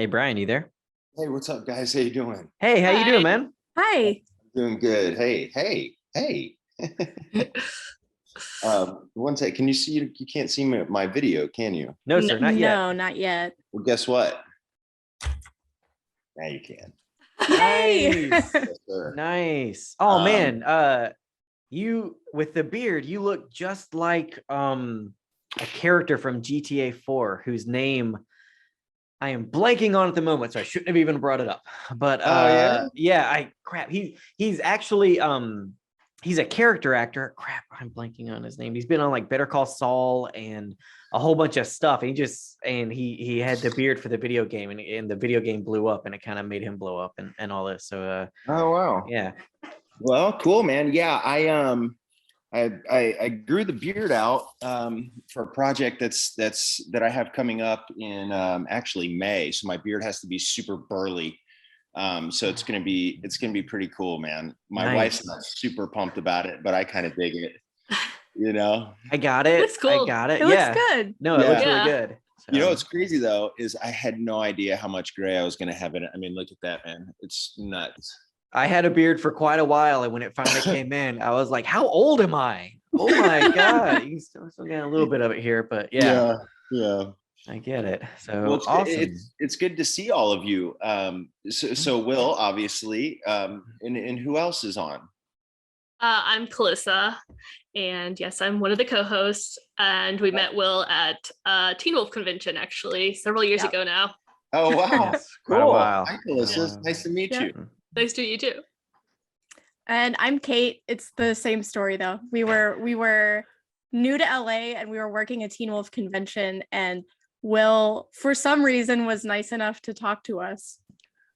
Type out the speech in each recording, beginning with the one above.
Hey Brian, you there? Hey, what's up, guys? How you doing? Hey, how you doing, Hi. man? Hi. Doing good. Hey. One sec. Can you see? You can't see my video, can you? No, sir, not yet. No, not yet. Well, guess what? Now you can. Yay! Nice. Yes, sir. Nice. Oh Um, man, you with the beard, you look just like a character from GTA 4 whose name I am blanking on at the moment, so I shouldn't have even brought it up. But Oh yeah. yeah, he's actually he's a character actor. Crap, I'm blanking on his name. He's been on like Better Call Saul and a whole bunch of stuff. He had the beard for the video game, and the video game blew up, and it kind of made him blow up and all this. So Oh wow. yeah. Well, cool, man. Yeah, I grew the beard out for a project that I have coming up in actually May. So my beard has to be super burly. So it's gonna be pretty cool, man. My wife's Nice. not super pumped about it, but I kind of dig it. You know. I got it. Looks cool. I got it. It looks Yeah. good. No, it looks Yeah. really Yeah. good. You know So, what's crazy though is I had no idea how much gray I was gonna have in it. I mean, look at that, man. It's nuts. I had a beard for quite a while, and when it finally came in, I was like, "How old am I? Oh my god!" You can still get a little bit of it here, but yeah, Yeah. I get it. Well, So it's awesome. it's good to see all of you. So Will, obviously, and who else is on? I'm Calissa, and yes, I'm one of the co-hosts. And we met Will at Teen Wolf convention actually several years ago now. Oh wow, Yes, quite a cool. while. Hi, Melissa. Nice to meet Yeah. you. Nice to meet you too. And I'm Kate. It's the same story though. We were new to LA and we were working a Teen Wolf convention, and Will, for some reason, was nice enough to talk to us.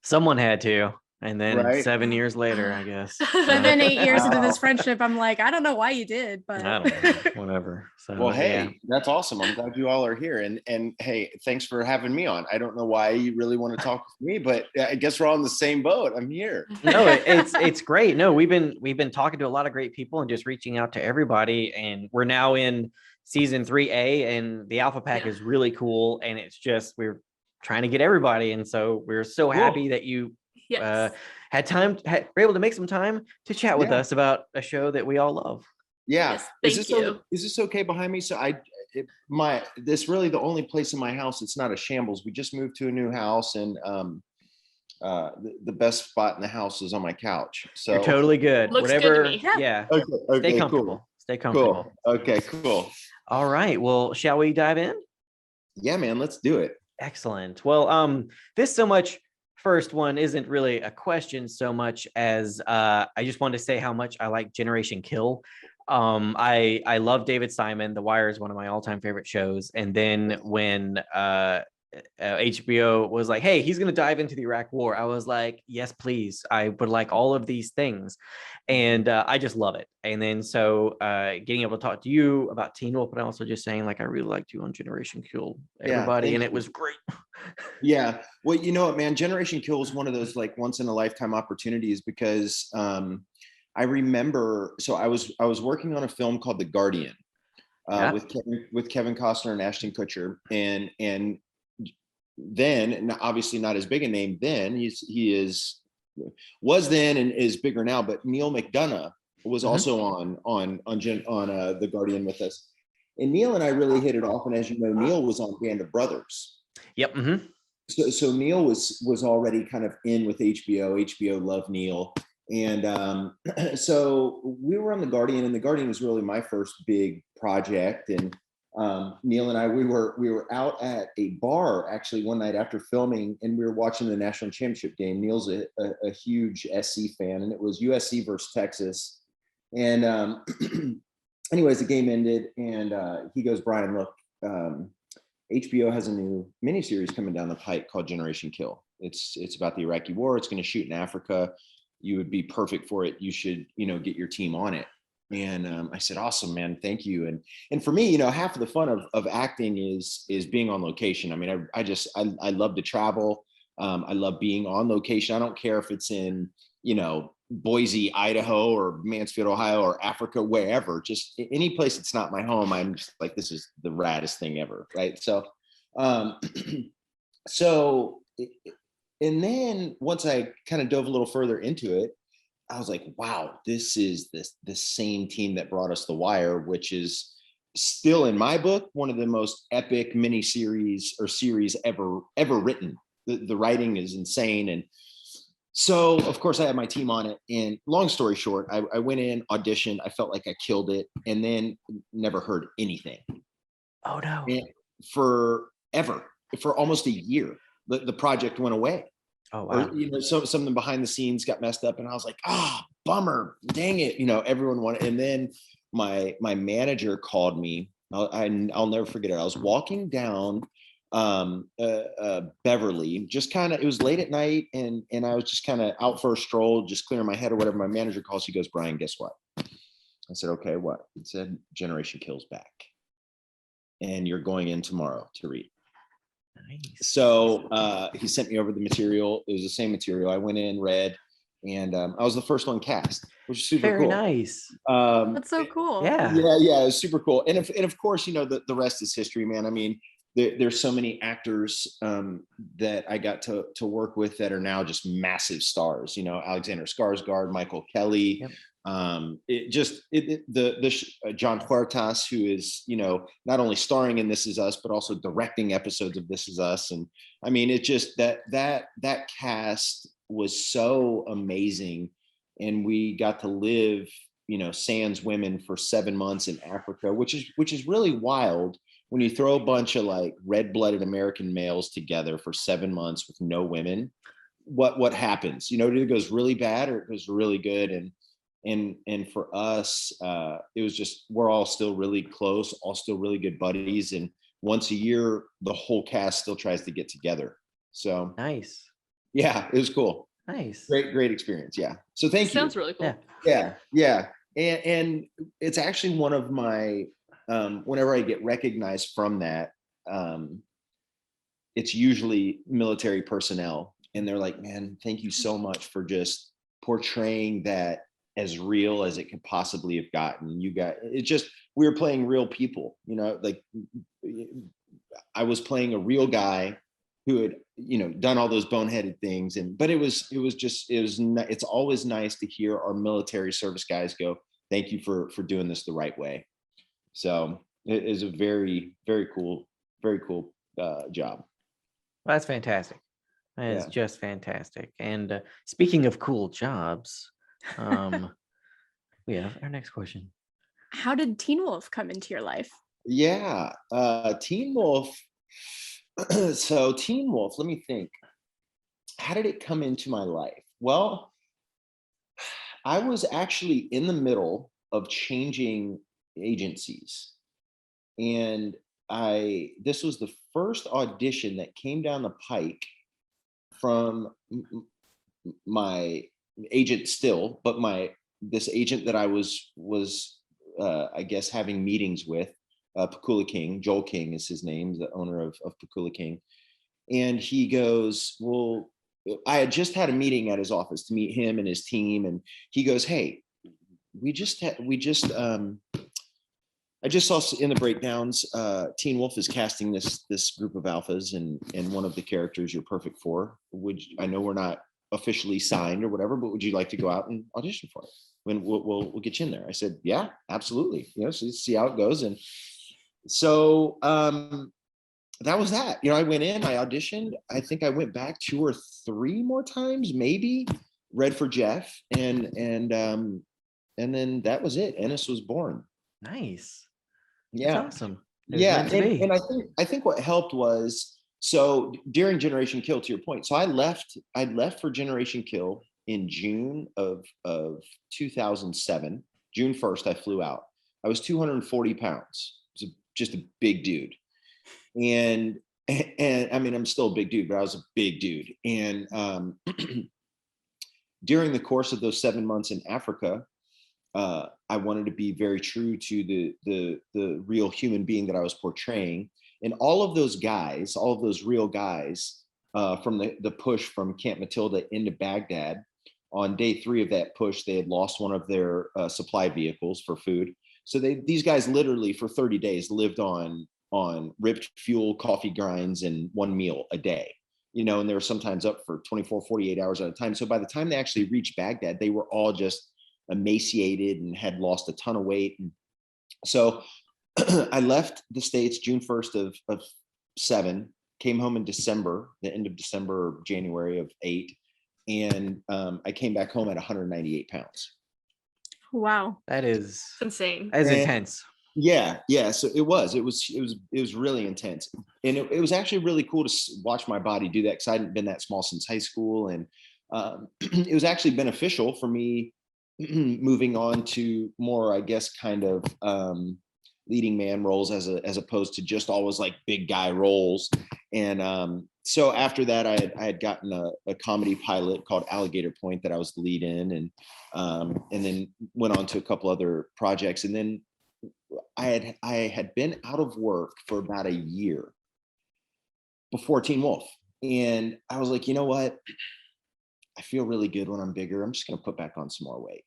Someone had to, and then Right. 7 years later, I guess. But then 8 years into this Wow. friendship, I'm like, I don't know why you did, but I don't know, whatever. So Well, hey, yeah. that's awesome. I'm glad you all are here, and hey, thanks for having me on. I don't know why you really want to talk with me, but I guess we're all in the same boat. I'm here. No, it's great. No, we've been talking to a lot of great people and just reaching out to everybody, and we're now in season 3A, and the alpha pack is really cool, and it's just we're trying to get everybody, and so we're so happy that you Yes. were able to make some time to chat with Yeah. us about a show that we all love. Yeah. Yes, thank you. Is this okay behind me? So this really the only place in my house. It's not a shambles. We just moved to a new house, and the best spot in the house is on my couch. So You're totally good. Looks good to Whatever. me. Yeah. okay, Stay comfortable. cool. Stay comfortable. Cool. Okay, cool. All right. Well, shall we dive in? Yeah, man, let's do it. Excellent. Well, this so much first one isn't really a question so much as I just wanted to say how much I like Generation Kill. I love David Simon. The Wire is one of my all-time favorite shows. And then when HBO was like, hey, he's going to dive into the Iraq War, I was like, yes, please. I would like all of these things. And I just love it. And then so getting able to talk to you about Teen Wolf, but also just saying like, I really liked you on Generation Kill, everybody. thank And it you. was great. Yeah. Well, you know what, man, Generation Kill is one of those like once in a lifetime opportunities because I remember, so I was working on a film called The Guardian with Kevin Costner and Ashton Kutcher, and then, and obviously not as big a name then, was then and is bigger now, but Neil McDonough was also on The Guardian with us. And Neil and I really hit it off. And as you know, Neil was on Band of Brothers. Yep. Mm-hmm. So Neil was already kind of in with HBO. HBO loved Neil. And so we were on The Guardian, and The Guardian was really my first big project. And Neil and I, we were out at a bar actually one night after filming, and we were watching the national championship game. Neil's a huge SC fan, and it was USC versus Texas. And anyways, the game ended, and he goes, Brian, look, HBO has a new miniseries coming down the pike called Generation Kill. It's about the Iraqi war. It's going to shoot in Africa. You would be perfect for it. You should, get your team on it. And I said, awesome, man, thank you. And for me, half of the fun of acting is being on location. I mean, I love to travel. I love being on location. I don't care if it's in, Boise, Idaho, or Mansfield, Ohio, or Africa, wherever, just any place that's not my home. I'm just like, this is the raddest thing ever. Right. So, so and then once I kind of dove a little further into it, I was like, wow, this is the same team that brought us The Wire, which is still in my book one of the most epic miniseries or series ever written. The writing is insane, and so of course I had my team on it. And long story short, I went in, auditioned, I felt like I killed it, and then never heard anything. Oh no. And for almost a year, the project went away. Oh wow. Or something behind the scenes got messed up, and I was like, bummer, dang it. Everyone wanted. And then my manager called me. I'll never forget it. I was walking down Beverly, just kind of, it was late at night, and I was just kind of out for a stroll, just clearing my head or whatever. My manager calls. He goes, Brian, guess what? I said, okay, what? He said, Generation Kill's back, and you're going in tomorrow to read. Nice. So he sent me over the material. It was the same material. I went in, read, and I was the first one cast, which is super Very cool. nice. That's so cool. Yeah. Yeah, it was super cool. And of course, the rest is history, man. I mean, there's so many actors that I got to work with that are now just massive stars. Alexander Skarsgård, Michael Kelly. Yep. John Huertas, who is not only starring in This Is Us but also directing episodes of This Is Us. And I mean, it just that cast was so amazing, and we got to live sans women for 7 months in Africa, which is really wild when you throw a bunch of like red-blooded American males together for 7 months with no women. What happens? It either goes really bad or it goes really good. And for us, it was just, we're all still really close, all still really good buddies. And once a year, the whole cast still tries to get together. So Nice. yeah, it was cool. Nice. Great experience. Yeah. So thank you. Sounds really cool. Yeah. And it's actually one of my, whenever I get recognized from that, it's usually military personnel. And they're like, man, thank you so much for just portraying that as real as it could possibly have gotten. We were playing real people, like I was playing a real guy who had, done all those boneheaded things. But it's always nice to hear our military service guys go, thank you for doing this the right way. So it is a very, very cool job. Well, that's fantastic. That is Yeah. just fantastic. And speaking of cool jobs, we have our next question. How did Teen Wolf come into your life? Yeah, Teen Wolf. So Teen Wolf, let me think. How did it come into my life? Well, I was actually in the middle of changing agencies, and this was the first audition that came down the pike from my agent still, but this agent that I was I guess having meetings with, Pakula King. Joel King is his name, the owner of Pakula King. And he goes, well, I had just had a meeting at his office to meet him and his team. And he goes, hey, I just saw in the breakdowns, Teen Wolf is casting this group of alphas, and one of the characters you're perfect for. I know we're not officially signed or whatever, but would you like to go out and audition for it? When we'll get you in there. I said, yeah, absolutely. So see how it goes. And so that was that. I went in, I auditioned. I think I went back 2 or 3 more times, maybe, read for Jeff, and then that was it. Ennis was born. Nice. Yeah. That's awesome. Yeah. And I think what helped was, so during Generation Kill, to your point, so I left for Generation Kill in June of 2007. June 1st, I flew out. I was 240 pounds. I was just a big dude. And I mean, I'm still a big dude, but I was a big dude. And during the course of those 7 months in Africa, I wanted to be very true to the real human being that I was portraying. And all of those real guys, from the push from Camp Matilda into Baghdad, on day 3 of that push, they had lost one of their supply vehicles for food. So these guys literally for 30 days lived on ripped fuel, coffee grinds, and 1 meal a day. and they were sometimes up for 24, 48 hours at a time. So by the time they actually reached Baghdad, they were all just emaciated and had lost a ton of weight. And so I left the States June 1st of 7, came home in December, the end of December or January of 8. And I came back home at 198 pounds. Wow. That is It's insane. intense. Yeah. So it was really intense. And it was actually really cool to watch my body do that, because I hadn't been that small since high school. And it was actually beneficial for me moving on to more, I guess, kind of leading man roles as opposed to just always like big guy roles. And so after that, I had gotten a comedy pilot called Alligator Point that I was the lead in, and then went on to a couple other projects. And then I had been out of work for about a year before Teen Wolf. And I was like, you know what? I feel really good when I'm bigger. I'm just going to put back on some more weight.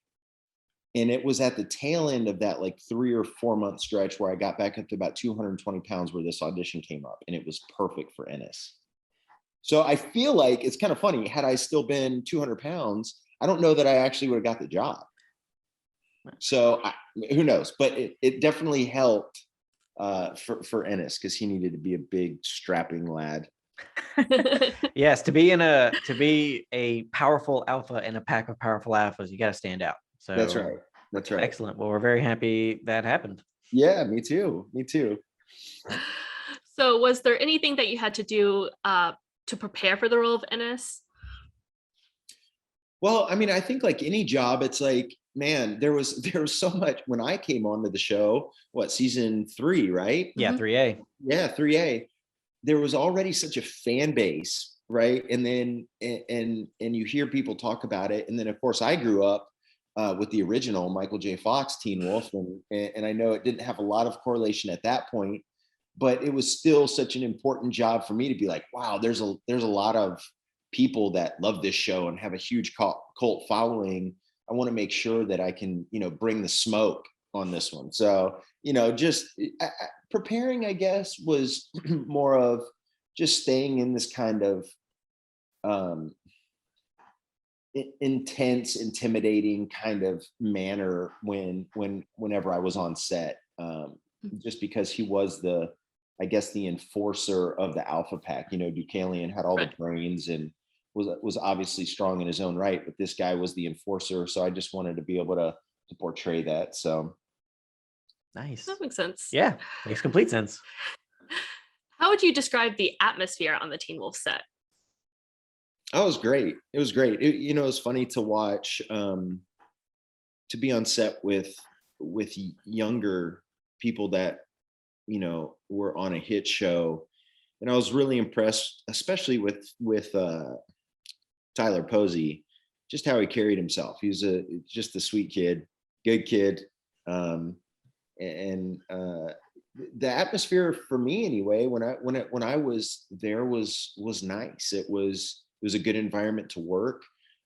And it was at the tail end of that like 3 or 4 month stretch where I got back up to about 220 pounds where this audition came up, and it was perfect for Ennis. So I feel like it's kind of funny. Had I still been 200 pounds, I don't know that I actually would have got the job. So who knows? But it definitely helped for Ennis, because he needed to be a big strapping lad. Yes, to be a powerful alpha in a pack of powerful alphas, you got to stand out. So That's right. Excellent. Well, we're very happy that happened. Yeah, me too. So was there anything that you had to do to prepare for the role of Ennis? Well, I mean, I think like any job, it's like, man, there was so much when I came onto the show, season 3, right? Yeah, 3A. Yeah, 3A. There was already such a fan base, right? And then and you hear people talk about it. And then of course I grew up with the original Michael J. Fox Teen Wolf. And I know it didn't have a lot of correlation at that point, but it was still such an important job for me to be like, wow, there's a lot of people that love this show and have a huge cult following. I want to make sure that I can, bring the smoke on this one. So, just preparing, I guess, was more of just staying in this kind of intense, intimidating kind of manner whenever I was on set, just because he was the enforcer of the alpha pack. Deucalion had all the brains and was obviously strong in his own right, but this guy was the enforcer. So I just wanted to be able to portray that. So nice. That makes sense. Yeah, makes complete sense. How would you describe the atmosphere on the Teen Wolf set? Oh, it was great. It was great. It was funny to watch, to be on set with younger people that, were on a hit show. And I was really impressed, especially with Tyler Posey, just how he carried himself. He was just a sweet kid, good kid. And the atmosphere for me anyway, when I was there was nice. It was a good environment to work.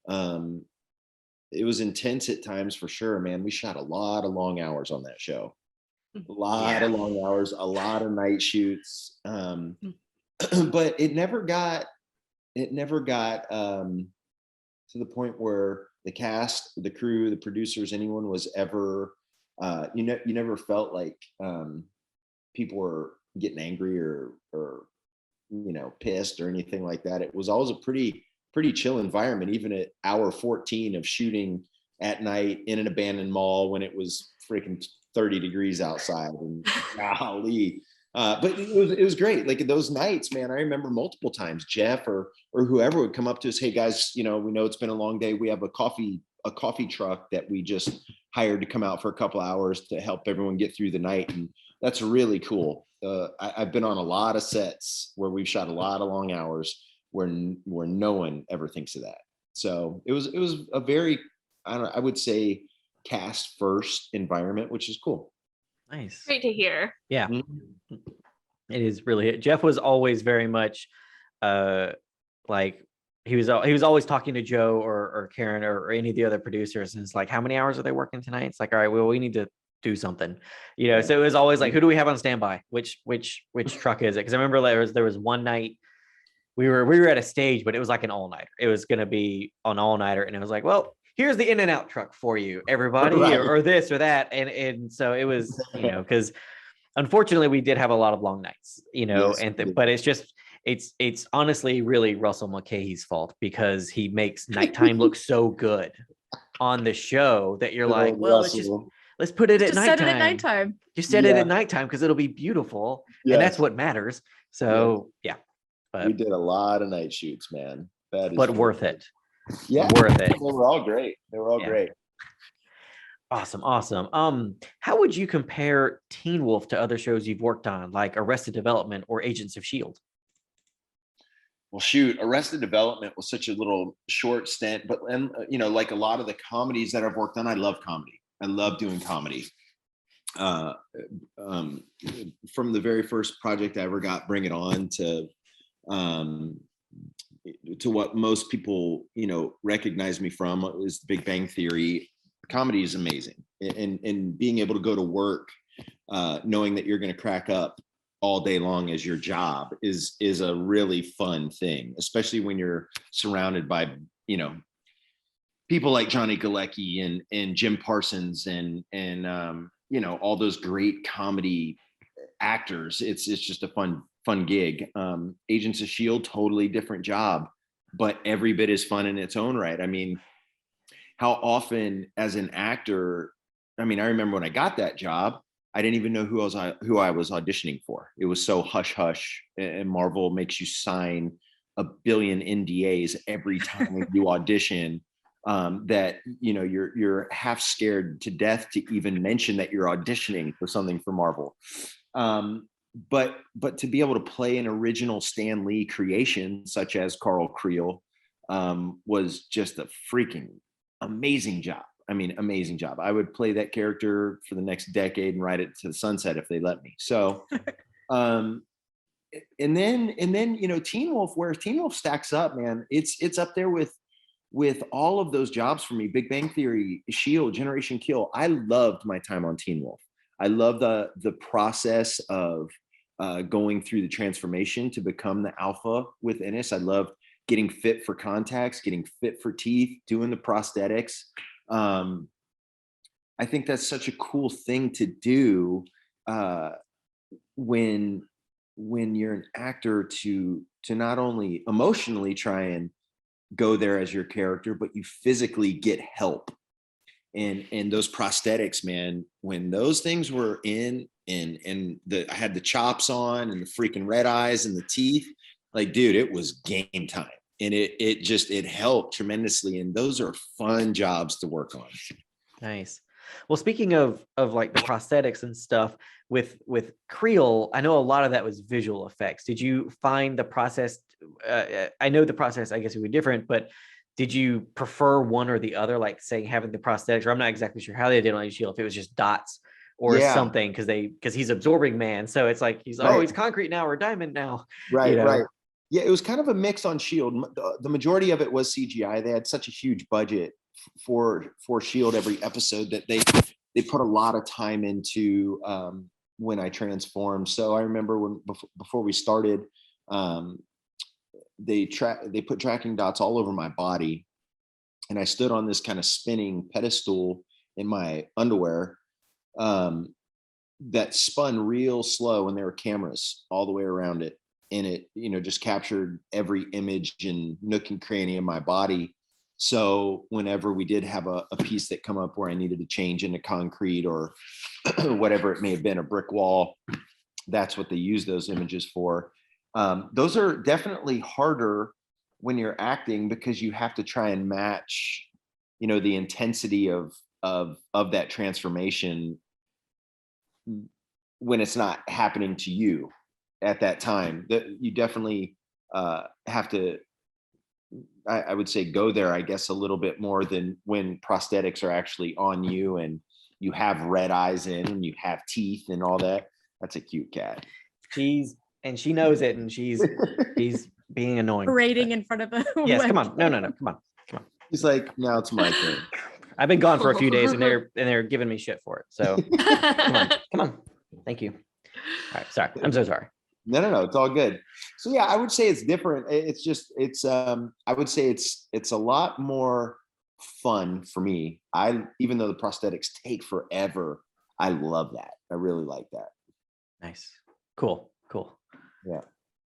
It was intense at times for sure, man. We shot a lot of long hours on that show. A lot of long hours, a lot of night shoots. But it never got to the point where the cast, the crew, the producers, anyone was ever you never felt like people were getting angry or pissed or anything like that. It was always a pretty chill environment, even at hour 14 of shooting at night in an abandoned mall when it was freaking 30 degrees outside. And golly. But it was great. Like those nights, man, I remember multiple times Jeff or whoever would come up to us, hey guys, we know it's been a long day. We have a coffee truck that we just hired to come out for a couple hours to help everyone get through the night. And that's really cool. I've been on a lot of sets where we've shot a lot of long hours where no one ever thinks of that. So it was a very, I would say cast first environment, which is cool. Nice. Great to hear. Yeah. Mm-hmm. It is really, Jeff was always very much like he was always talking to Joe or Karen or any of the other producers, and it's like, how many hours are they working tonight? It's like, all right, well, we need to do something, so it was always like, who do we have on standby, which truck is it? Because I remember there was one night we were at a stage, but it was like an all-nighter. It was going to be an all-nighter, and it was like, well, here's the in and out truck for you, everybody, Right. or this or that, and so it was, because unfortunately we did have a lot of long nights, Yes, and we did. but it's just it's honestly really Russell Mulcahy's fault, because he makes nighttime look so good on the show that you're Good like, old well, Russell. let's put it at Just set nighttime. it at nighttime. Just set it Yeah. at nighttime because it'll be beautiful, and that's Yes. what matters. So yeah, We but did a lot of night shoots, man. That is but true. worth it. Yeah, Worth it. They were all great. They were all Yeah. great. Awesome. How would you compare Teen Wolf to other shows you've worked on, like Arrested Development or Agents of Shield? Well, shoot, Arrested Development was such a little short stint, but like a lot of the comedies that I've worked on, I love comedy. I love doing comedy. From the very first project I ever got, Bring It On, to what most people recognize me from is Big Bang Theory. Comedy is amazing, and being able to go to work knowing that you're going to crack up all day long as your job is a really fun thing, especially when you're surrounded by people like Johnny Galecki and Jim Parsons and all those great comedy actors. It's just a fun gig. Agents of Shield, totally different job, but every bit as fun in its own right. I mean, how often as an actor, I remember when I got that job, I didn't even know who I was auditioning for. It was so hush hush, and Marvel makes you sign a billion NDAs every time you audition, that you're half scared to death to even mention that you're auditioning for something for Marvel. But to be able to play an original Stan Lee creation such as Carl Creel was just a freaking amazing job. Amazing job. I would play that character for the next decade and ride it to the sunset if they let me. So, and then Teen Wolf, where Teen Wolf stacks up, man, it's up there with all of those jobs for me. Big Bang Theory, Shield, Generation Kill. I loved my time on Teen Wolf. I love the process of going through the transformation to become the alpha with Ennis. I loved getting fit for contacts, getting fit for teeth, doing the prosthetics. I think that's such a cool thing to do when you're an actor, to not only emotionally try and go there as your character, but you physically get help. And those prosthetics, man, when those things were in, and I had the chops on and the freaking red eyes and the teeth, like, dude, it was game time. And it helped tremendously. And those are fun jobs to work on. Nice. Well, speaking of like the prosthetics and stuff with Creel, I know a lot of that was visual effects. Did you find the process? I know the process, I guess, would be different, but did you prefer one or the other? Like, say, having the prosthetics, or I'm not exactly sure how they did on Shield, if it was just dots or something, because he's absorbing man. So it's like he's Right. oh, he's concrete now or diamond now. Right, right. Yeah, it was kind of a mix on Shield. The majority of it was CGI. They had such a huge budget for Shield every episode that they put a lot of time into when I transformed. So I remember before we started, they put tracking dots all over my body, and I stood on this kind of spinning pedestal in my underwear that spun real slow, and there were cameras all the way around it. And it, just captured every image and nook and cranny in my body. So whenever we did have a piece that come up where I needed to change into concrete or whatever it may have been, a brick wall, that's what they use those images for. Those are definitely harder when you're acting, because you have to try and match, the intensity of that transformation when it's not happening to you at that time. That you definitely have to, I would say, go there, I guess, a little bit more than when prosthetics are actually on you and you have red eyes in and you have teeth and all that. That's a cute cat. She knows it, and she's being annoying. Parading in front of a Yes, come on. webcam. No, come on. He's like, now it's my turn. I've been gone for a few days, and they're giving me shit for it. So come on. Thank you. All right, sorry. I'm so sorry. No, it's all good. So yeah, I would say it's different. It's just I would say it's a lot more fun for me. Even though the prosthetics take forever, I love that. I really like that. Nice. Cool. Yeah.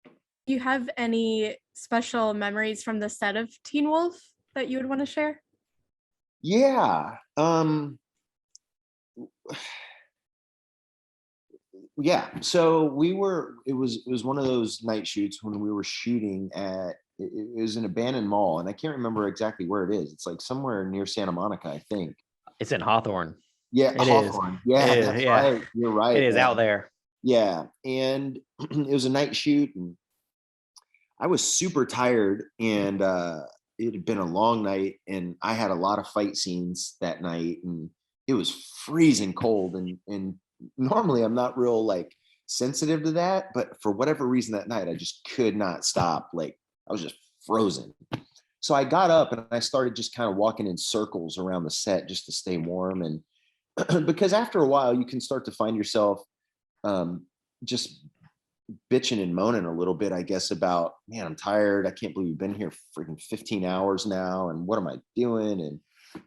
Do you have any special memories from the set of Teen Wolf that you would want to share? Yeah. Yeah. So it was one of those night shoots when we were shooting it was an abandoned mall, and I can't remember exactly where it is. It's like somewhere near Santa Monica, I think. It's in Hawthorne. Yeah, It is. Hawthorne. Yeah, It is, that's yeah. right. You're right. It is man. out there. Yeah. And it was a night shoot, and I was super tired, and it had been a long night, and I had a lot of fight scenes that night, and it was freezing cold, and normally I'm not real like sensitive to that, but for whatever reason that night I just could not stop. Like I was just frozen. So I got up and I started just kind of walking in circles around the set just to stay warm. And because after a while you can start to find yourself just bitching and moaning a little bit, I guess, about, man, I'm tired. I can't believe we've been here freaking 15 hours now. And what am I doing?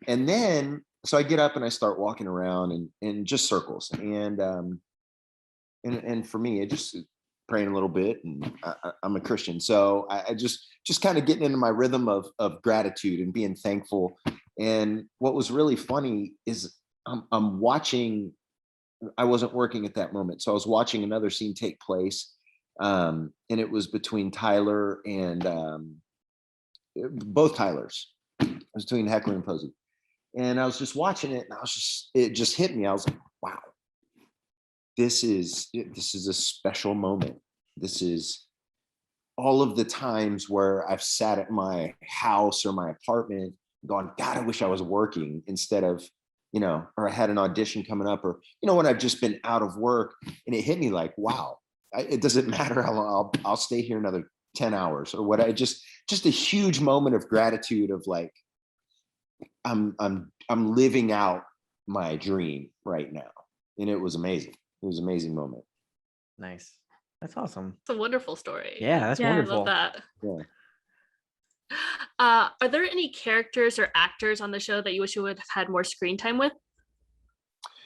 And then, so I get up and I start walking around and just circles. And for me, it just praying a little bit, and I'm a Christian. So I just kind of getting into my rhythm of gratitude and being thankful. And what was really funny is I'm watching, I wasn't working at that moment. So I was watching another scene take place. And it was between Tyler and both Tylers. It was between Heckler and Posey. And I was just watching it, and it just hit me. I was like, wow, this is a special moment. This is all of the times where I've sat at my house or my apartment going, God, I wish I was working, instead of, or I had an audition coming up, or, when I've just been out of work, and it hit me like, wow, it doesn't matter how long I'll stay here another 10 hours or what. Just a huge moment of gratitude of like, I'm living out my dream right now. And it was amazing. It was an amazing moment. Nice. That's awesome. It's a wonderful story. Yeah, that's Yeah, I wonderful. I love that. Yeah. Are there any characters or actors on the show that you wish you would have had more screen time with?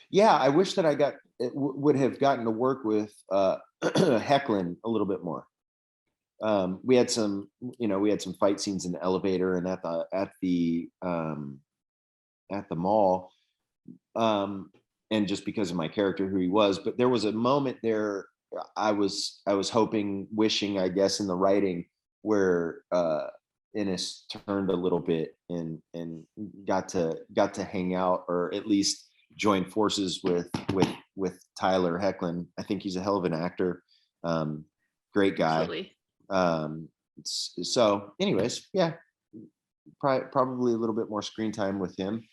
Yeah, I wish that I would have gotten to work with Hecklin a little bit more. We had some fight scenes in the elevator and at the mall, and just because of my character, who he was. But there was a moment there I was wishing, I guess, in the writing, where Ennis turned a little bit and got to hang out, or at least join forces with Tyler Hecklin. I think he's a hell of an actor. Great guy. Absolutely. So anyways, yeah, probably a little bit more screen time with him.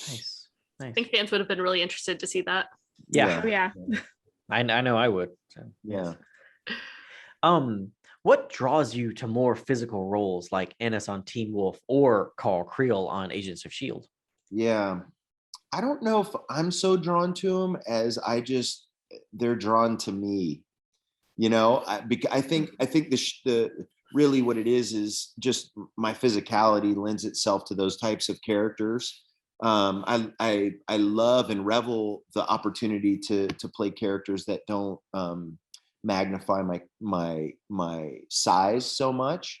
Nice. I think fans would have been really interested to see that. Yeah. Oh, yeah. I know I would. So, Yeah. What draws you to more physical roles like Ennis on Teen Wolf or Carl Creel on Agents of S.H.I.E.L.D.? Yeah. I don't know if I'm so drawn to them as they're drawn to me. I think the really what it is just my physicality lends itself to those types of characters. I love and revel the opportunity to play characters that don't magnify my size so much.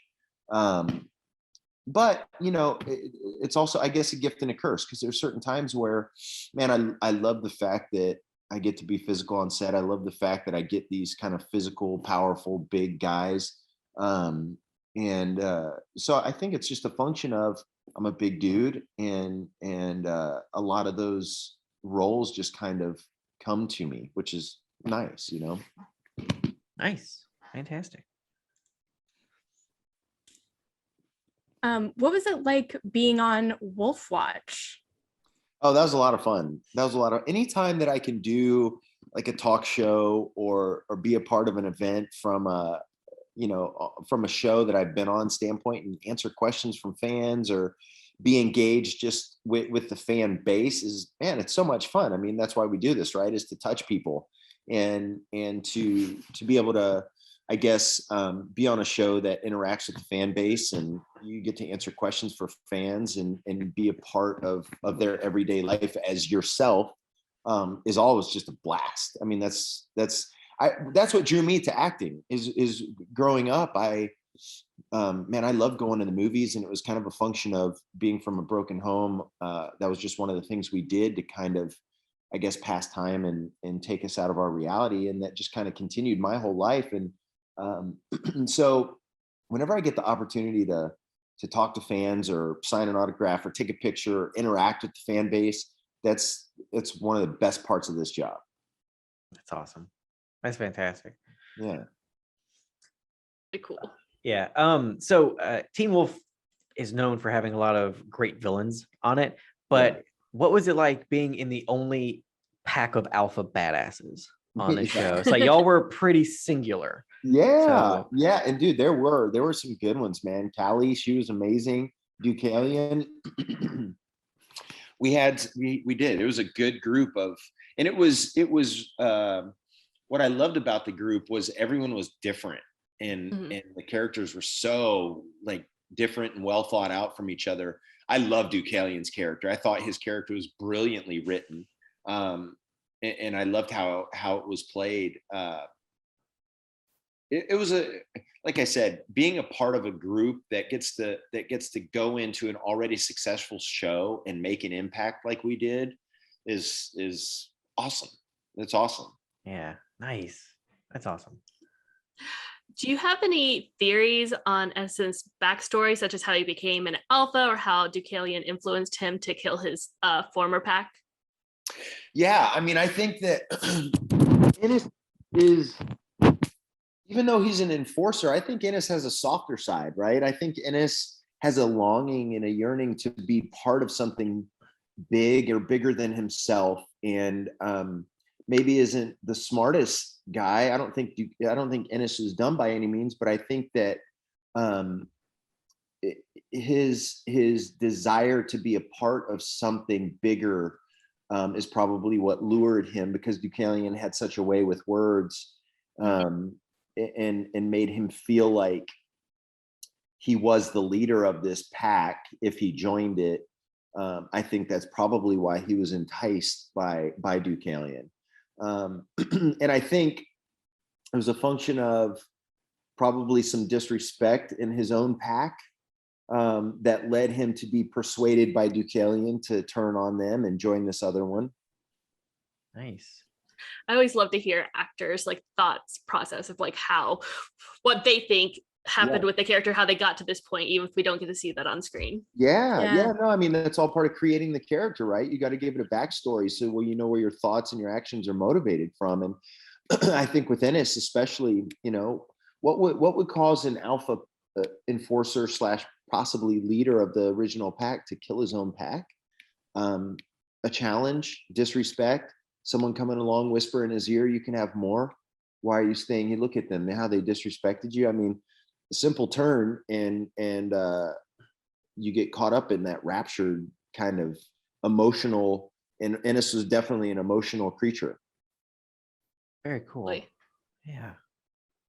But it's also, I guess, a gift and a curse, because there's certain times where, man, I love the fact that I get to be physical on set. I love the fact that I get these kind of physical, powerful, big guys. So I think it's just a function of, I'm a big dude, and a lot of those roles just kind of come to me, which is nice, Nice. Fantastic. What was it like being on Wolf Watch? Oh, that was a lot of fun. Anytime that I can do like a talk show or be a part of an event from a show that I've been on standpoint, and answer questions from fans or be engaged just with the fan base, is, man, it's so much fun. I mean, that's why we do this, right? Is to touch people and to be able to I guess, be on a show that interacts with the fan base, and you get to answer questions for fans and be a part of their everyday life as yourself, is always just a blast. I mean, that's what drew me to acting is growing up. Man, I love going to the movies, and it was kind of a function of being from a broken home. That was just one of the things we did to kind of, I guess, pass time and take us out of our reality. And that just kind of continued my whole life. And so whenever I get the opportunity to talk to fans or sign an autograph or take a picture or interact with the fan base, it's one of the best parts of this job. That's awesome. That's fantastic. Yeah. Pretty cool. Yeah. So Teen Wolf is known for having a lot of great villains on it, but what was it like being in the only pack of alpha badasses on the show? It's like y'all were pretty singular. Yeah. So- Yeah. And dude, there were some good ones, man. Callie, she was amazing. Deucalion. we did. It was a good group of, and it was what I loved about the group was everyone was different, and the characters were so like different and well thought out from each other. I love Deucalion's character. I thought his character was brilliantly written. And I loved how it was played. It was like I said, being a part of a group that gets to go into an already successful show and make an impact like we did is awesome. It's awesome. Yeah. Nice. That's awesome. Do you have any theories on Essence backstory, such as how he became an alpha or how Deucalion influenced him to kill his former pack? Yeah, I mean, I think that Ennis is, even though he's an enforcer, I think Ennis has a softer side, right? I think Ennis has a longing and a yearning to be part of something big or bigger than himself, and maybe isn't the smartest guy. I don't think Ennis is dumb by any means, but I think that his desire to be a part of something bigger is probably what lured him, because Deucalion had such a way with words, and made him feel like he was the leader of this pack if he joined it. I think that's probably why he was enticed by Deucalion. And I think it was a function of probably some disrespect in his own pack that led him to be persuaded by Deucalion to turn on them and join this other one. Nice. I always love to hear actors like thoughts process of like what they think happened with the character, how they got to this point, even if we don't get to see that on screen. Yeah. No, I mean, that's all part of creating the character, right? You got to give it a backstory so you know where your thoughts and your actions are motivated from. And I think with Ennis, especially, what would cause an alpha enforcer / possibly leader of the original pack to kill his own pack? A challenge, disrespect, someone coming along, whisper in his ear, "You can have more. Why are you staying here? Look at them, how they disrespected you." I mean, a simple turn and you get caught up in that raptured kind of emotional, and Ennis was definitely an emotional creature. Very cool. Like, Yeah.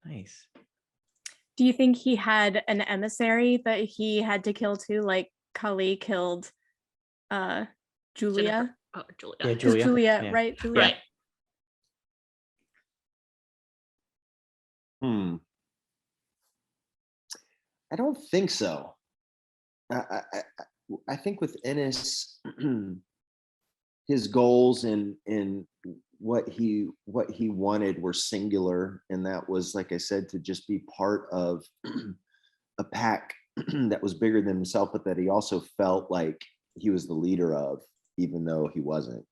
Nice. Do you think he had an emissary that he had to kill too, like Kali killed Julia? Jennifer. Oh, Julia. Yeah, It's Julia. Julia, Yeah. right? Julia. Right. I don't think so. I think with Ennis, his goals and what he wanted were singular, and that was, like I said, to just be part of a pack that was bigger than himself, but that he also felt like he was the leader of, even though he wasn't.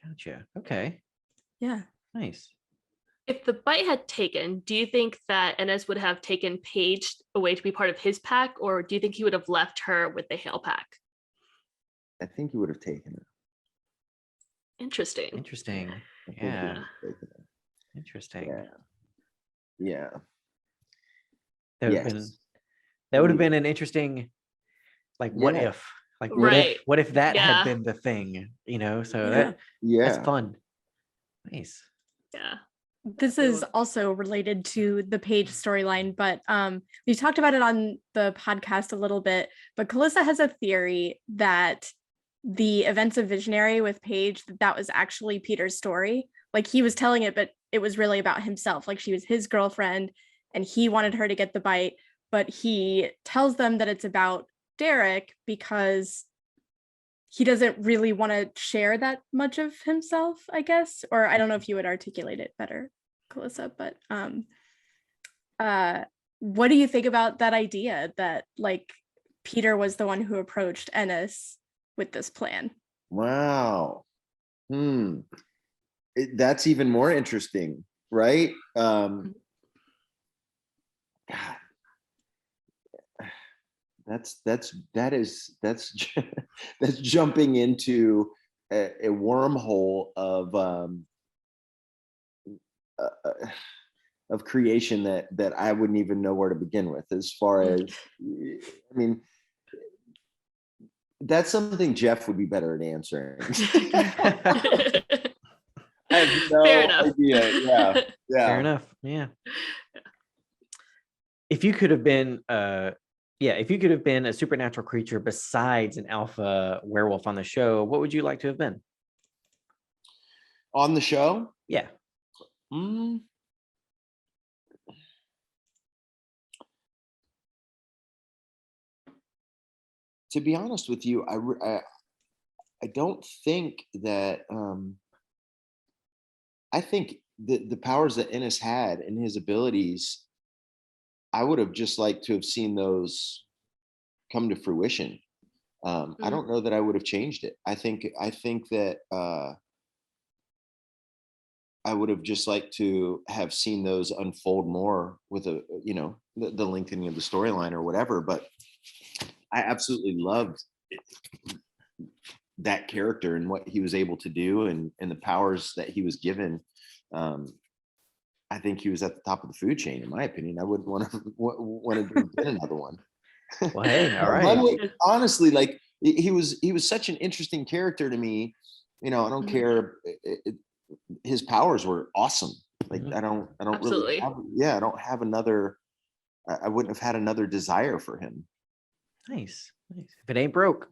Gotcha. Okay. Yeah. Nice. If the bite had taken, do you think that Ennis would have taken Paige away to be part of his pack, or do you think he would have left her with the Hale pack? I think he would have taken it. Interesting. Interesting. I think he would Yeah. have taken it. Interesting. Yeah. That would have Yes. been an interesting, like, what Yeah. if? Like, Right. what if that Yeah. had been the thing? So Yeah. Yeah. that's fun. Nice. Yeah. This is also related to the Paige storyline, but we talked about it on the podcast a little bit. But Calissa has a theory that the events of Visionary with Paige, that was actually Peter's story. Like he was telling it, but it was really about himself. Like she was his girlfriend and he wanted her to get the bite, but he tells them that it's about Derek because he doesn't really want to share that much of himself, I guess. Or I don't know if you would articulate it better, Calissa, but what do you think about that idea that like Peter was the one who approached Ennis with this plan? Wow. That's even more interesting, right? God. That's that's jumping into a wormhole of creation that I wouldn't even know where to begin with. As far as, I mean, that's something Jeff would be better at answering. I have no Fair enough. idea. Yeah. Fair enough. Yeah. If you could have been if you could have been a supernatural creature besides an alpha werewolf on the show, what would you like to have been? On the show? Yeah. To be honest with you, I don't think that I think the powers that Ennis had and his abilities, I would have just liked to have seen those come to fruition. I don't know that I would have changed it. I think that I would have just liked to have seen those unfold more with the lengthening of the storyline or whatever. But I absolutely loved that character and what he was able to do and the powers that he was given. I think he was at the top of the food chain, in my opinion. I wouldn't want to do another one. Well, hey, all right. Honestly, like he was such an interesting character to me. I don't care. His powers were awesome. Like I don't Absolutely. I don't have another. I wouldn't have had another desire for him. Nice. If it ain't broke.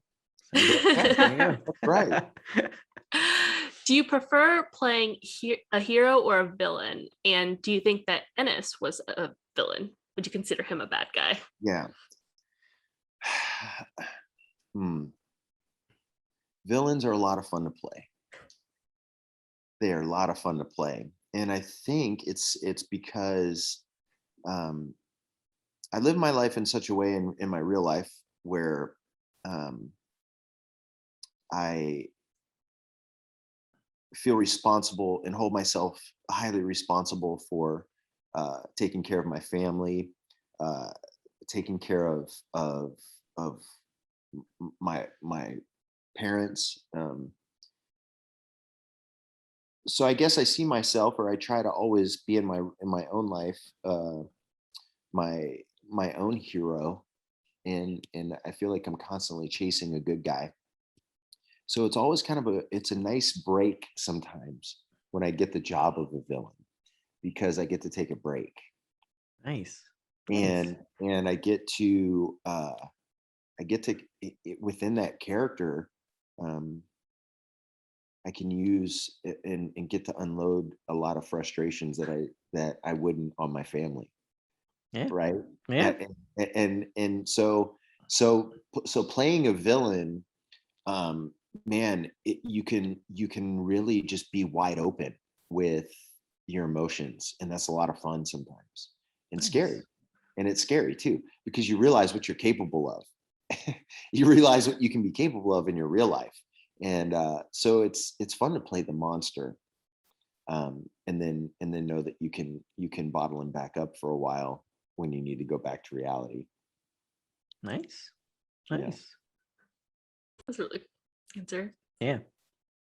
That's right. Do you prefer playing a hero or a villain? And do you think that Ennis was a villain? Would you consider him a bad guy? Yeah. Villains are a lot of fun to play. They are a lot of fun to play. And I think it's because I live my life in such a way in my real life where I feel responsible and hold myself highly responsible for taking care of my family, taking care of my parents. So I guess I see myself, or I try to always be in my own life, my own hero, and I feel like I'm constantly chasing a good guy. So it's always kind of it's a nice break sometimes when I get the job of a villain, because I get to take a break. Nice. And I get to within that character, I can use and get to unload a lot of frustrations that I wouldn't on my family. Yeah. Right. Yeah. And so playing a villain, man, you can really just be wide open with your emotions, and that's a lot of fun sometimes, and scary. And it's scary too, because you realize what you're capable of. You realize what you can be capable of in your real life. And so it's fun to play the monster, and then know that you can bottle him back up for a while when you need to go back to reality. Nice. Yeah. That's really good answer. Yeah.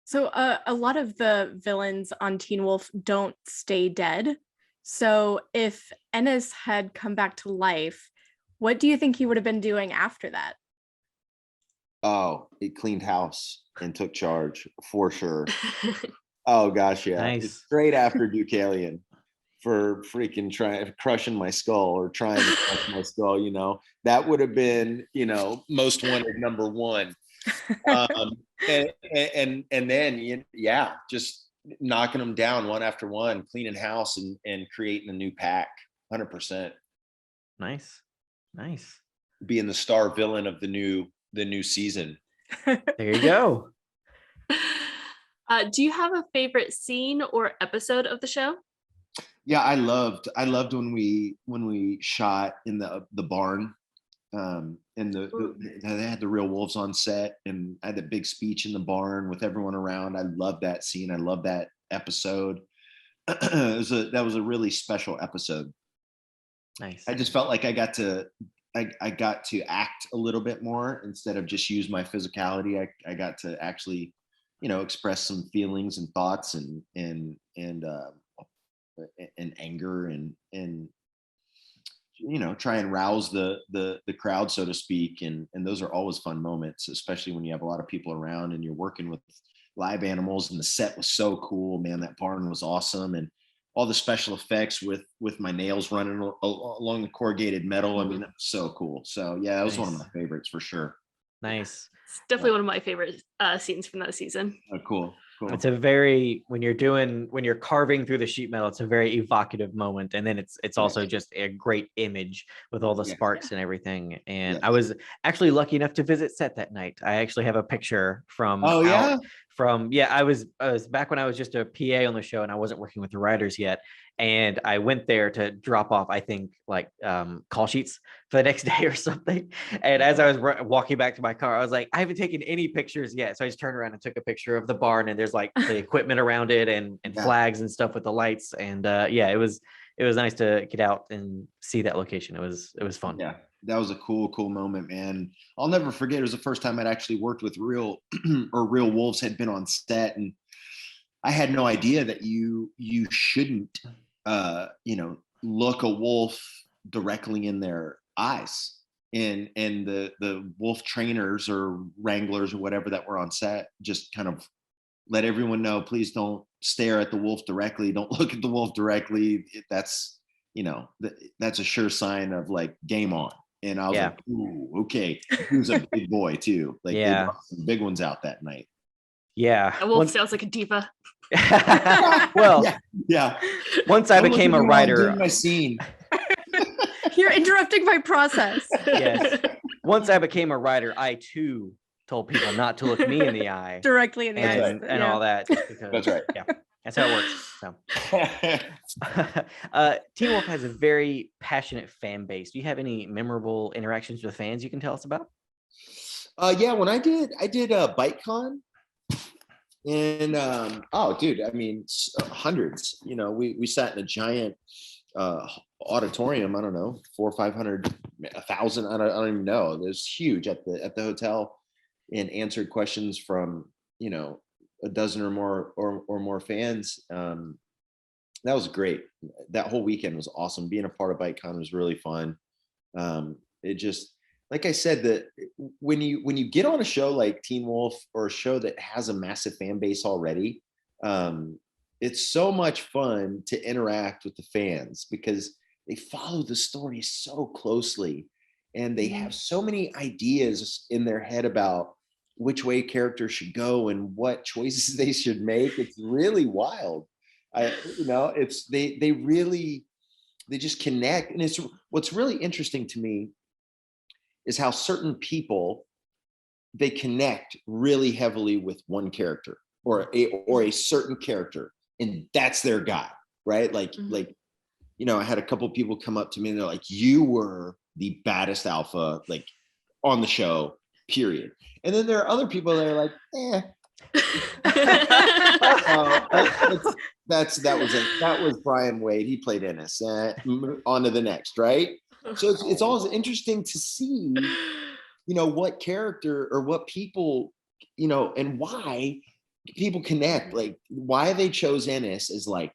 So a lot of the villains on Teen Wolf don't stay dead. So if Ennis had come back to life, what do you think he would have been doing after that? Oh, he cleaned house and took charge for sure. Oh gosh, yeah. Nice. It's straight after Deucalion. for freaking crushing my skull or trying to crush my skull, that would have been, most wanted #1. And then, yeah, just knocking them down one after one, cleaning house and creating a new pack, 100%. Nice. Being the star villain of the new season. There you go. Do you have a favorite scene or episode of the show? Yeah, I loved when we shot in the barn. And they had the real wolves on set, and I had a big speech in the barn with everyone around. I love that scene. I love that episode. That was a really special episode. Nice. I just felt like I got to act a little bit more instead of just use my physicality. I got to actually, express some feelings and thoughts and anger and try and rouse the crowd, so to speak. And those are always fun moments, especially when you have a lot of people around and you're working with live animals. And the set was so cool, man. That barn was awesome. And all the special effects with my nails running along the corrugated metal. I mean, that was so cool. So yeah, that was one of my favorites for sure. Nice. It's definitely one of my favorite scenes from that season. Oh, cool. It's when you're carving through the sheet metal, it's a very evocative moment. And then it's also just a great image with all the sparks and everything. And I was actually lucky enough to visit set that night. I actually have a picture from, I was back when I was just a PA on the show and I wasn't working with the writers yet. And I went there to drop off, I think, call sheets for the next day or something. And as I was walking back to my car, I was like, I haven't taken any pictures yet. So I just turned around and took a picture of the barn, and there's the equipment around it and flags and stuff with the lights. And it was nice to get out and see that location. It was fun. Yeah, that was a cool moment, man. I'll never forget. It was the first time I'd actually worked with real wolves, had been on set, and I had no idea that you shouldn't look a wolf directly in their eyes. And the wolf trainers or wranglers or whatever that were on set just kind of let everyone know, please don't stare at the wolf directly. Don't look at the wolf directly. That's a sure sign of game on. And I was like, ooh, okay. He was a big boy too. They brought some big ones out that night. Yeah. A wolf sounds like a diva. Well, yeah. Once I became a writer, my scene. You're interrupting my process. Yes. Once I became a writer, I too told people not to look me in the eye directly in the eyes and all that. Just because, that's right. Yeah, that's how it works. So, Teen Wolf has a very passionate fan base. Do you have any memorable interactions with fans you can tell us about? Yeah, when I did BiteCon. And dude, I mean, hundreds. We sat in a giant auditorium. I don't know, 400 or 500, 1,000. I don't even know. It was huge at the hotel, and answered questions from a dozen or more fans. That was great. That whole weekend was awesome. Being a part of BiteCon was really fun. It just, like I said, that when you get on a show like Teen Wolf, or a show that has a massive fan base already, it's so much fun to interact with the fans because they follow the story so closely, and they have so many ideas in their head about which way characters should go and what choices they should make. It's really wild. They just connect. And it's what's really interesting to me is how certain people, they connect really heavily with one character or a certain character, and that's their guy, right? I had a couple of people come up to me and they're like, you were the baddest alpha on the show, period. And then there are other people that are like, that was Brian Wade. He played Ennis. On to the next, right? So it's always interesting to see, what character or what people, and why people connect, why they chose Ennis is wow,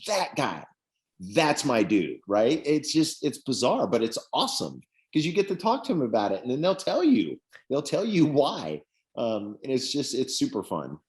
that guy, that's my dude, right? It's bizarre, but it's awesome because you get to talk to them about it, and then they'll tell you why. And it's super fun.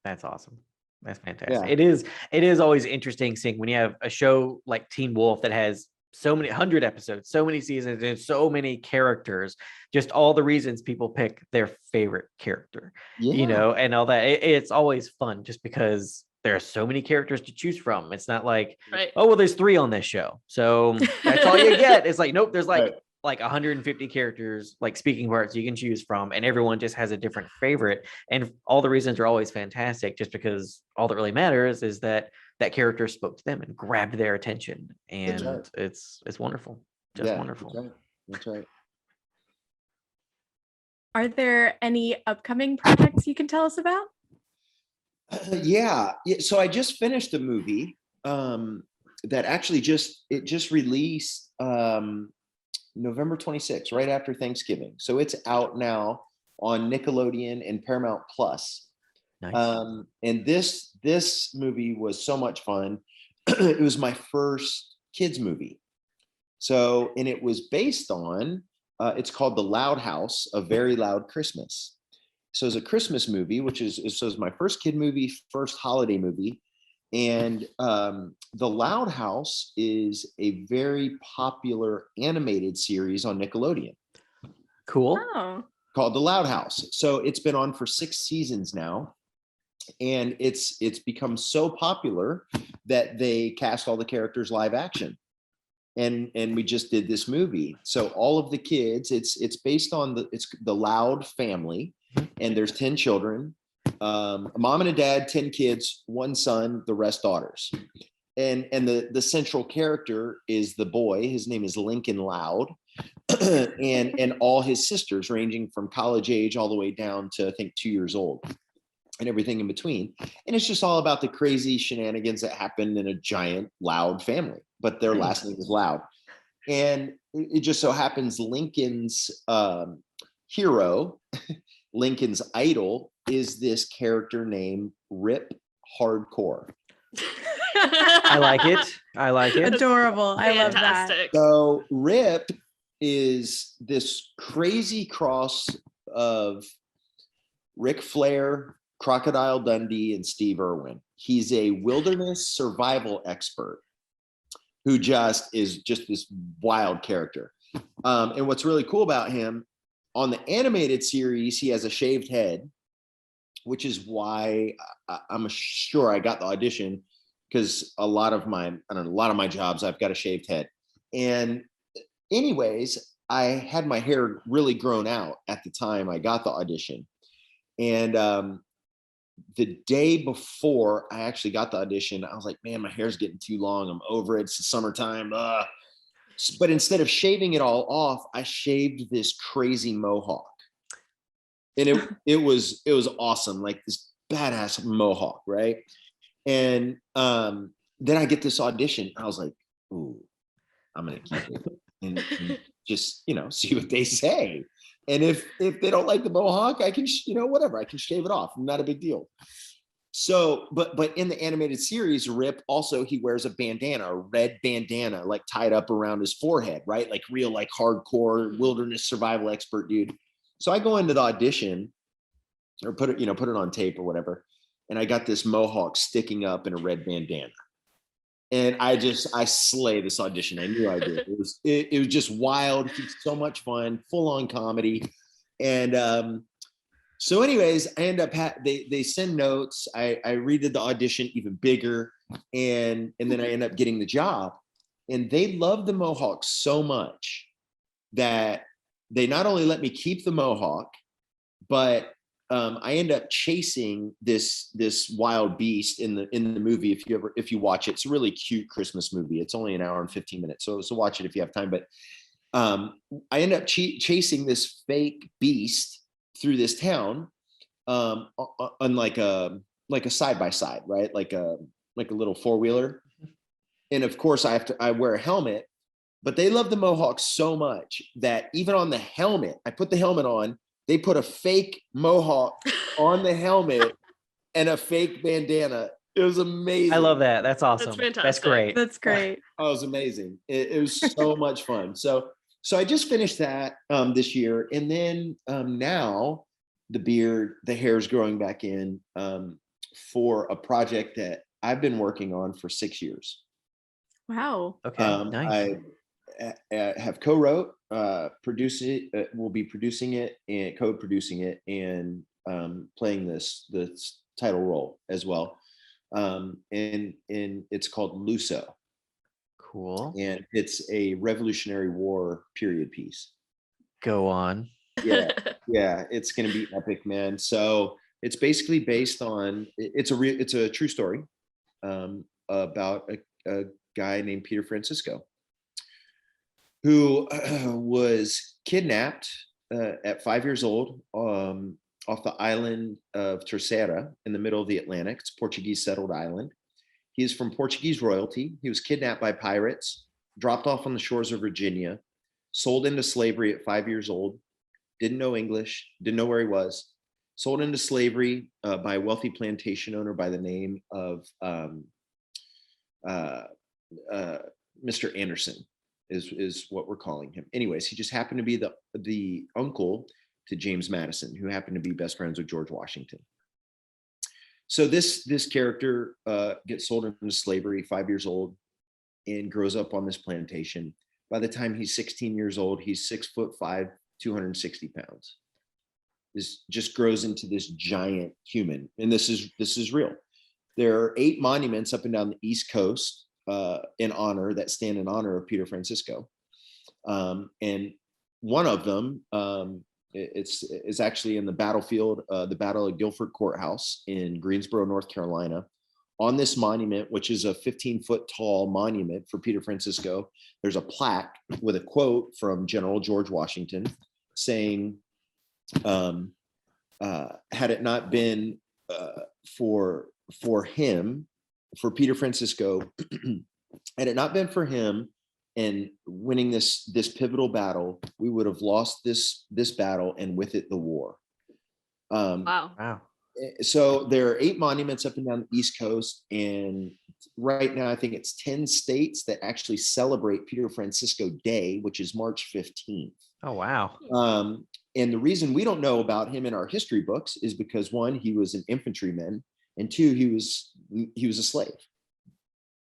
That's awesome. That's fantastic. It is always interesting seeing when you have a show like Teen Wolf that has so many 100 episodes, so many seasons, and so many characters, just all the reasons people pick their favorite character, and all that. It's always fun just because there are so many characters to choose from. It's not like, Right. oh, well, there's 3 on this show, so that's all you get. It's like, nope, there's like Right. like 150 characters, like speaking parts you can choose from, and everyone just has a different favorite, and all the reasons are always fantastic, just because all that really matters is that character spoke to them and grabbed their attention, and right. it's wonderful, just wonderful. That's right. Are there any upcoming projects you can tell us about? Yeah. So I just finished a movie that actually just released November 26th, right after Thanksgiving. So it's out now on Nickelodeon and Paramount Plus. Nice. And this movie was so much fun. It was my first kids movie. So, and it was based on, it's called The Loud House, A Very Loud Christmas. So it's a Christmas movie, which is my first kid movie, first holiday movie. And The Loud House is a very popular animated series on Nickelodeon. Cool. Oh, Called The Loud House. So it's been on for 6 seasons now. And it's become so popular that they cast all the characters live action. And we just did this movie. So all of the kids, it's based on the Loud family, and there's 10 children, a mom and a dad, 10 kids, 1 son, the rest daughters. And the central character is the boy. His name is Lincoln Loud, and all his sisters, ranging from college age all the way down to, I think, 2 years old, and everything in between. And it's just all about the crazy shenanigans that happen in a giant Loud family, but their last name is Loud. And it just so happens Lincoln's hero, Lincoln's idol, is this character named Rip Hardcore. I like it. adorable. I love that. Fantastic. So Rip is this crazy cross of Ric Flair, Crocodile Dundee, and Steve Irwin. He's a wilderness survival expert who is just this wild character. And what's really cool about him, on the animated series, he has a shaved head, which is why I'm sure I got the audition, because a lot of my jobs, I've got a shaved head. And anyways, I had my hair really grown out at the time I got the audition. And the day before I actually got the audition, I was like, man, my hair's getting too long. I'm over it. It's the summertime. But instead of shaving it all off, I shaved this crazy mohawk. And it was awesome, like this badass mohawk, right? And then I get this audition. I was like, ooh, I'm gonna keep it and just see what they say. And if they don't like the mohawk, I can whatever, I can shave it off. Not a big deal. So, but in the animated series, Rip also, he wears a bandana, a red bandana, like tied up around his forehead, right? Like real, like hardcore wilderness survival expert dude. So I go into the audition, or put it on tape or whatever, and I got this mohawk sticking up in a red bandana. And I slay this audition. I knew I did. It was just wild. It's so much fun, full on comedy. And so anyways, I end up, they send notes. I redid the audition even bigger. And then I end up getting the job. And they love the mohawk so much that they not only let me keep the mohawk, but I end up chasing this wild beast in the movie. If you watch it, it's a really cute Christmas movie. It's only an hour and 15 minutes, so watch it if you have time. But I end up chasing this fake beast through this town on like a side by side, right? Like a little 4-wheeler. And of course, I wear a helmet. But they love the mohawk so much that even on the helmet, I put the helmet on. They put a fake mohawk on the helmet and a fake bandana. It was amazing. I love that. That's awesome. That's fantastic. That's great. That's great. Oh, it was amazing. It was so much fun. So I just finished that this year. And then now the hair's growing back in for a project that I've been working on for 6 years. Wow. Okay, nice. I have co-wrote, produce it, will be producing it and co-producing it, and playing this title role as well. And it's called Luso, Cool. and it's a Revolutionary War period piece. Go on. Yeah, yeah, it's gonna be epic, man. So it's basically based on it's a true story about a guy named Peter Francisco, who was kidnapped at 5 years old off the island of Terceira in the middle of the Atlantic. It's a Portuguese settled island. He is from Portuguese royalty. He was kidnapped by pirates, dropped off on the shores of Virginia, sold into slavery at 5 years old, didn't know English, didn't know where he was, sold into slavery by a wealthy plantation owner by the name of Mr. Anderson is what we're calling him. Anyways, he just happened to be the uncle to James Madison, who happened to be best friends with George Washington. So this character gets sold into slavery, 5 years old, and grows up on this plantation. By the time he's 16 years old, he's 6'5", 260 pounds. This just grows into this giant human, and this is real. There are 8 monuments up and down the East Coast that stand in honor of Peter Francisco, and one of them is actually in the battlefield, the Battle of Guilford Courthouse in Greensboro, North Carolina. On this monument, which is a 15-foot tall monument for Peter Francisco, there's a plaque with a quote from General George Washington saying, had it not been for Peter Francisco, had it not been for him and winning this pivotal battle, we would have lost this battle, and with it the war. Wow. So there are 8 monuments up and down the East Coast, and right now I think it's 10 states that actually celebrate Peter Francisco Day, which is March 15th. Oh, wow. And the reason we don't know about him in our history books is because 1, he was an infantryman, and 2, he was a slave.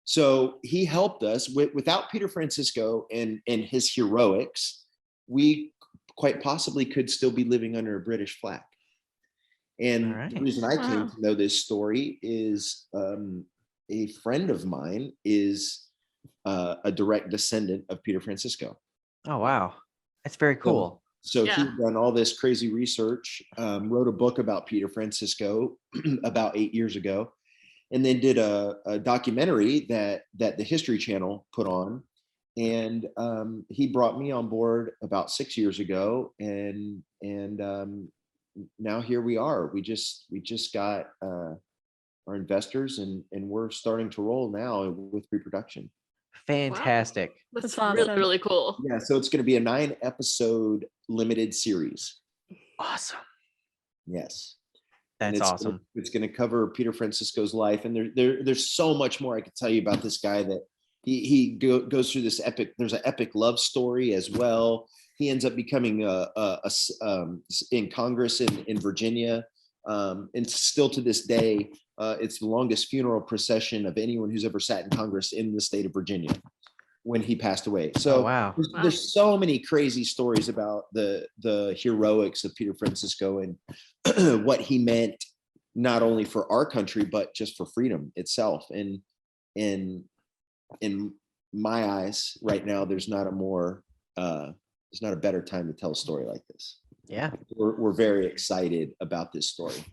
So he helped us. Without Peter Francisco and his heroics, we quite possibly could still be living under a British flag. And Right. the reason I came to know this story is a friend of mine is a direct descendant of Peter Francisco. Oh, wow. That's very cool. So Yeah. he'd done all this crazy research, wrote a book about Peter Francisco about 8 years ago, and then did a documentary that the History Channel put on. And he brought me on board about 6 years ago, and now here we are. We just got our investors, and we're starting to roll now with pre-production. Fantastic. That's That's really, awesome. really cool. Yeah, so it's going to be a 9-episode limited series. Awesome. Yes. That's And awesome. It's going to cover Peter Francisco's life, and there's so much more I could tell you about this guy. That he goes through this epic. There's an epic love story as well. He ends up becoming in Congress in Virginia, and still to this day, it's the longest funeral procession of anyone who's ever sat in Congress in the state of Virginia when he passed away. So Oh, wow. there's so many crazy stories about the heroics of Peter Francisco and what he meant not only for our country but just for freedom itself. And in my eyes, right now, there's not a better time to tell a story like this. Yeah. We're very excited about this story.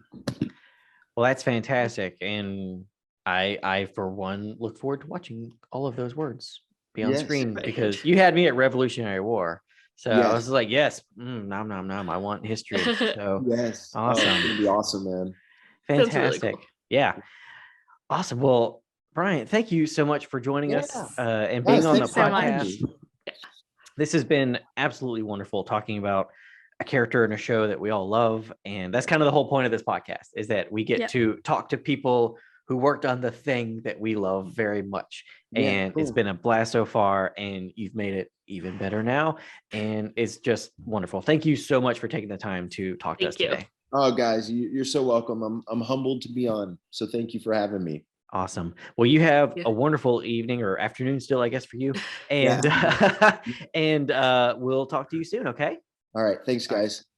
Well, that's fantastic. And I for one, look forward to watching all of those words be on Yes. screen, Right. because you had me at Revolutionary War. So I Yes. was like, yes, nom, nom, nom. I want history. So Yes. Awesome. It's gonna be awesome, man. Sounds really fantastic. cool. Yeah. Awesome. Well, Brian, thank you so much for joining us and being Yes, on the thanks for having podcast. me. This has been absolutely wonderful talking about a character in a show that we all love. And that's kind of the whole point of this podcast, is that we get Yep. to talk to people who worked on the thing that we love very much. Yeah, And it's cool. been a blast so far, and you've made it even better now. And it's just wonderful. Thank you so much for taking the time to talk to Thank us you. today. Oh, guys, you're so welcome. I'm humbled to be on. So thank you for having me. Awesome. Well, you have Yeah. a wonderful evening or afternoon still, I guess, for you. And Yeah. and we'll talk to you soon. Okay. All right. Thanks, guys.